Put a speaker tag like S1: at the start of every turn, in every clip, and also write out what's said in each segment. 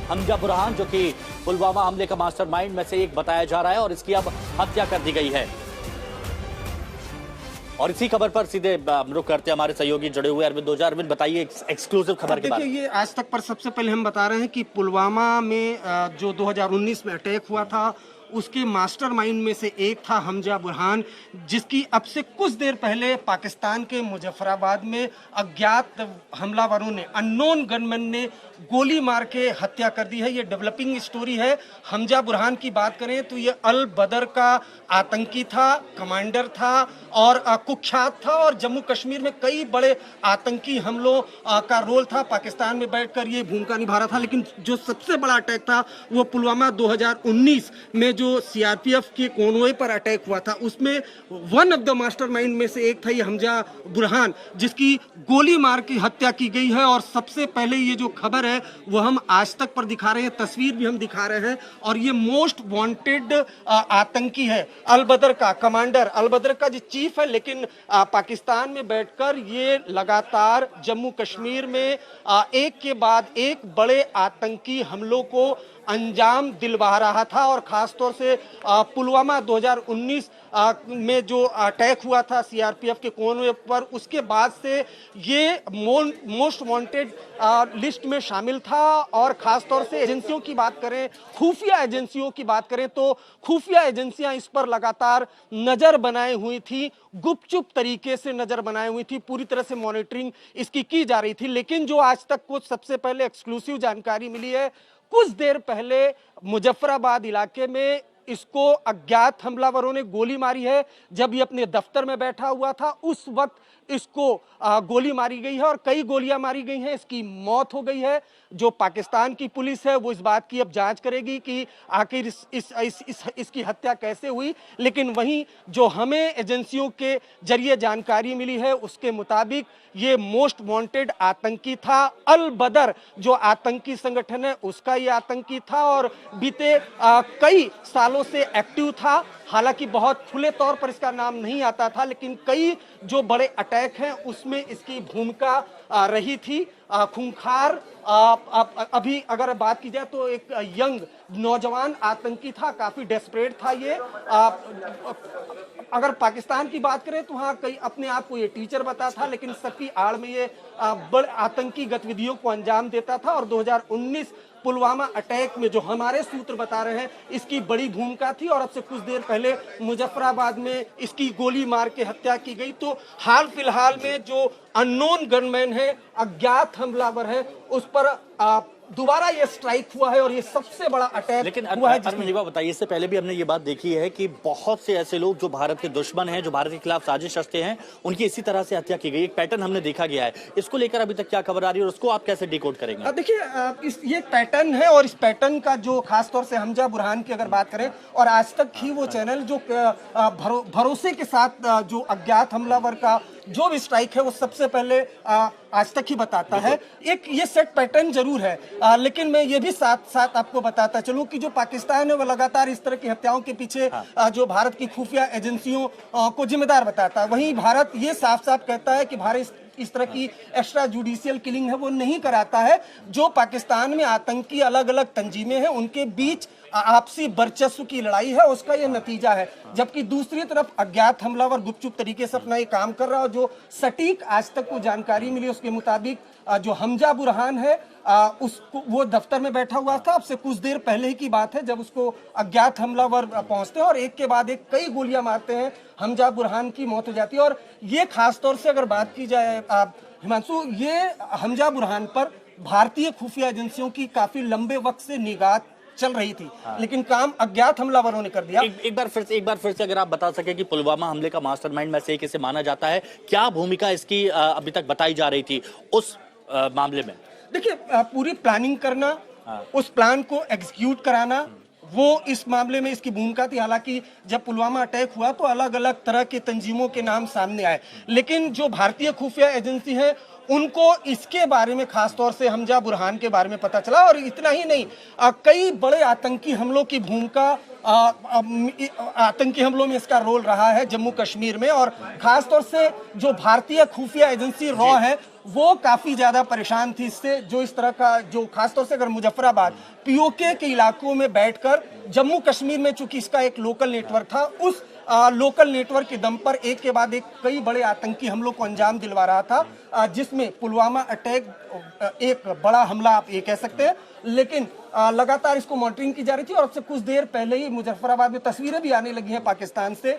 S1: हमजा बुरहान, जो कि पुलवामा हमले का मास्टरमाइंड में से एक बताया जा रहा है और इसकी अब हत्या कर दी गई है। और इसी खबर पर सीधे रुख करते हैं, हमारे सहयोगी जुड़े हुए अरविंद ओझा। अरविंद, बताइए एक्सक्लूसिव खबर के बारे में।
S2: ये आज तक पर सबसे पहले हम बता रहे हैं कि पुलवामा में जो 2019 में अटैक हुआ था उसके मास्टरमाइंड में से एक था हमजा बुरहान, जिसकी अब से कुछ देर पहले पाकिस्तान के मुजफ्फराबाद में अज्ञात हमलावरों ने, अननोन गनमैन ने गोली मार के हत्या कर दी है। ये डेवलपिंग स्टोरी है। हमजा बुरहान की बात करें तो ये अल बदर का आतंकी था, कमांडर था और कुख्यात था और जम्मू कश्मीर में कई बड़े आतंकी हमलों का रोल था। पाकिस्तान में बैठकर ये भूमिका निभा रहा था। लेकिन जो सबसे बड़ा अटैक था वो पुलवामा 2019 में जो सीआरपीएफ के कॉन्वॉय पर अटैक हुआ था, उसमें वन ऑफ द मास्टरमाइंड में से एक था ये हमजा बुरहान, जिसकी गोली मार की हत्या की गई है। और सबसे पहले ये जो खबर है वो हम आज तक पर दिखा रहे हैं, तस्वीर भी हम दिखा रहे हैं। और ये मोस्ट वांटेड आतंकी है, अल बदर का कमांडर, अल बदर का जो चीफ है। लेकिन पाकिस्तान में बैठकर ये लगातार जम्मू कश्मीर में एक के बाद एक बड़े आतंकी हमलों को अंजाम दिलवा रहा था। और खासतौर से पुलवामा 2019 में जो अटैक हुआ था सीआरपीएफ के कॉन्वॉय पर, उसके बाद से ये मोस्ट वांटेड लिस्ट में शामिल था। और खासतौर से एजेंसियों की बात करें, खुफिया एजेंसियों की बात करें तो खुफिया एजेंसियां इस पर लगातार नजर बनाए हुई थी, गुपचुप तरीके से नजर बनाई हुई थी, पूरी तरह से मॉनिटरिंग इसकी की जा रही थी। लेकिन जो आज तक कुछ सबसे पहले एक्सक्लूसिव जानकारी मिली है, कुछ देर पहले मुजफ्फराबाद इलाके में इसको अज्ञात हमलावरों ने गोली मारी है। जब ये अपने दफ्तर में बैठा हुआ था उस वक्त इसको गोली मारी गई है और कई गोलियां मारी गई हैं। इसकी मौत हो गई है। जो पाकिस्तान की पुलिस है वो इस बात की अब जांच करेगी कि आखिर इसकी हत्या कैसे हुई। लेकिन वहीं जो हमें एजेंसियों के जरिए जानकारी मिली है उसके मुताबिक ये मोस्ट वांटेड आतंकी था। अल बदर जो आतंकी संगठन है उसका ये आतंकी था और बीते कई सालों से एक्टिव था। हालांकि बहुत खुले तौर पर इसका नाम नहीं आता था, लेकिन कई जो बड़े अटैक हैं उसमें इसकी भूमिका रही थी। खूंखार अभी अगर बात की जाए तो एक यंग नौजवान आतंकी था, काफी डेस्परेट था ये। अगर पाकिस्तान की बात करें तो हाँ, कई अपने आप को ये टीचर बताता था, लेकिन सबकी आड़ में ये बड़े आतंकी गतिविधियों को अंजाम देता था। और 2019 पुलवामा अटैक में जो हमारे सूत्र बता रहे हैं इसकी बड़ी भूमिका थी। और अब से कुछ देर पहले मुजफ्फराबाद में इसकी गोली मार के हत्या की गई। तो हाल फिलहाल में जो अननोन गनमैन है, अज्ञात हमलावर है, उस पर दोबारा ये स्ट्राइक हुआ है और ये सबसे बड़ा अटैक
S1: लेकिन
S2: हुआ है।
S1: बताइए, इससे पहले भी हमने ये बात देखी है कि बहुत से ऐसे लोग जो भारत के दुश्मन हैं, जो भारत के खिलाफ साजिश रचते हैं, उनकी इसी तरह से हत्या की गई। एक पैटर्न हमने देखा गया है। इसको लेकर अभी तक क्या खबर आ रही है और उसको आप कैसे डिकोड करेंगे?
S2: देखिए, ये पैटर्न है और इस पैटर्न का जो खासतौर से हमजा बुरहान की अगर बात करें, और आज तक ही वो चैनल जो भरोसे के साथ जो अज्ञात हमलावर का जो भी स्ट्राइक है वो सबसे पहले आज तक ही बताता है। एक ये सेट पैटर्न जरूर है, लेकिन मैं ये भी साथ साथ आपको बताता चलूं कि जो पाकिस्तान है वो लगातार इस तरह की हत्याओं के पीछे जो भारत की खुफिया एजेंसियों को जिम्मेदार बताता है। वहीं भारत ये साफ साफ कहता है कि भारत इस तरह की एक्स्ट्रा जुडिशियल किलिंग है वो नहीं कराता है। जो पाकिस्तान में आतंकी अलग अलग तंजीमें हैं उनके बीच आपसी वर्चस्व की लड़ाई है, उसका ये नतीजा है। जबकि दूसरी तरफ अज्ञात हमलावर गुपचुप तरीके से अपना ये काम कर रहा है। जो सटीक आज तक को जानकारी मिली उसके मुताबिक जो हमजा बुरहान है उसको वो दफ्तर में बैठा हुआ था। अब से कुछ देर पहले ही की बात है जब उसको अज्ञात हमलावर पहुंचते हैं और एक के बाद एक कई गोलियां मारते हैं। हमजा बुरहान की मौत हो जाती है। और ये खासतौर से अगर बात की जाए हिमांशु, ये हमजा बुरहान पर भारतीय खुफिया एजेंसियों की काफी लंबे वक्त से निगाह चल रही थी। लेकिन काम अज्ञात हमलावरों ने कर दिया।
S1: एक बार फिर से अगर आप बता सके कि पुलवामा हमले का मास्टरमाइंड में से एक इसे माना जाता है, क्या भूमिका इसकी अभी तक बताई जा रही थी उस मामले में?
S2: देखिए, पूरी प्लानिंग करना, उस प्लान को एग्जीक्यूट कराना, वो इस मामले में इसकी भूमिका थी। हालांकि जब पुलवामा अटैक हुआ तो अलग अलग तरह के तंजीमों के नाम सामने आए, लेकिन जो भारतीय खुफिया एजेंसी है उनको इसके बारे में खासतौर से हमजा बुरहान के बारे में पता चला। और इतना ही नहीं, कई बड़े आतंकी हमलों की भूमिका, आतंकी हमलों में इसका रोल रहा है जम्मू कश्मीर में। और खासतौर से जो भारतीय खुफिया एजेंसी रॉ है वो काफी ज्यादा परेशान थी इससे। जो इस तरह का, जो खासतौर से अगर मुजफ्फराबाद पीओके के इलाकों में बैठकर जम्मू कश्मीर में चूंकि इसका एक लोकल नेटवर्क था, उस लोकल नेटवर्क के दम पर एक के बाद एक कई बड़े आतंकी हमलों को अंजाम दिलवा रहा था, जिसमें पुलवामा अटैक एक बड़ा हमला आप ये कह सकते हैं। लेकिन लगातार इसको मॉनिटरिंग की जा रही थी और अब से कुछ देर पहले ही मुजफ्फराबाद में तस्वीरें भी आने लगी हैं पाकिस्तान से।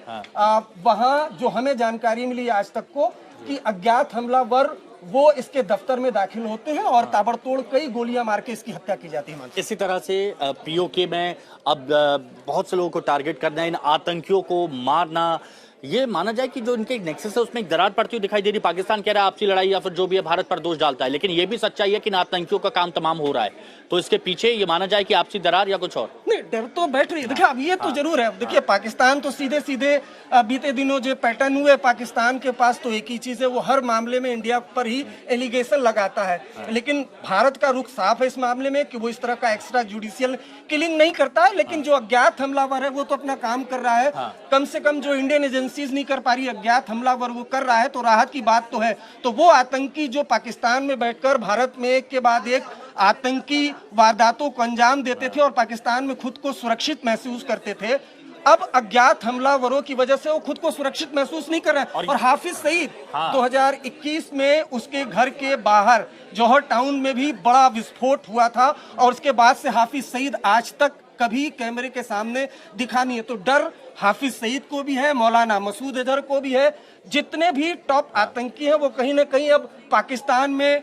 S2: वहां जो हमें जानकारी मिली आज तक को कि अज्ञात हमलावर वो इसके दफ्तर में दाखिल होते हैं और ताबड़तोड़ कई गोलियां मार के इसकी हत्या की जाती है।
S1: इसी तरह से पीओके में अब बहुत से लोगों को टारगेट करना, इन आतंकियों को मारना, ये माना जाए कि जो इनके नेक्सस है उसमें एक दरार पड़ती हुई दिखाई दे रही। पाकिस्तान कह रहा है आपसी लड़ाई या फिर जो भी है भारत पर दोष डालता है, लेकिन ये भी सच्चाई है कि इन आतंकियों का काम तमाम हो रहा है। तो इसके पीछे ये माना जाए कि आपसी दरार या कुछ और?
S2: नहीं, डर तो बैठ रही है। देखिए अब ये तो जरूर है, देखिए पाकिस्तान तो सीधे सीधे बीते दिनों जो पैटर्न हुए पाकिस्तान के पास तो एक ही चीज है, वो हर मामले में इंडिया पर ही एलिगेशन लगाता है। लेकिन भारत का रुख साफ है इस मामले में कि वो इस तरह का एक्स्ट्रा जुडिशियल किलिंग नहीं करता है। लेकिन जो अज्ञात हमलावर है वो तो अपना काम कर रहा है। कम से कम जो इंडियन एजेंसीज नहीं कर पा रही, अज्ञात हमलावर वो कर रहा है, तो राहत की बात तो है। तो वो आतंकी जो पाकिस्तान में बैठकर भारत में एक के बाद एक आतंकी वारदातों को अंजाम देते थे और पाकिस्तान में खुद को सुरक्षित महसूस करते थे, अब अज्ञात हमलावरों की वजह से वो खुद को सुरक्षित महसूस नहीं कर रहे हैं। और हाफिज सईद 2021 में उसके घर के बाहर जौहर टाउन में भी बड़ा विस्फोट हुआ था और उसके बाद से हाफिज सईद आज तक कभी कैमरे के सामने दिखा नहीं है। तो डर हाफिज सईद को भी है, मौलाना मसूद अजहर को भी है। जितने भी टॉप आतंकी हैं वो कहीं ना कहीं अब पाकिस्तान में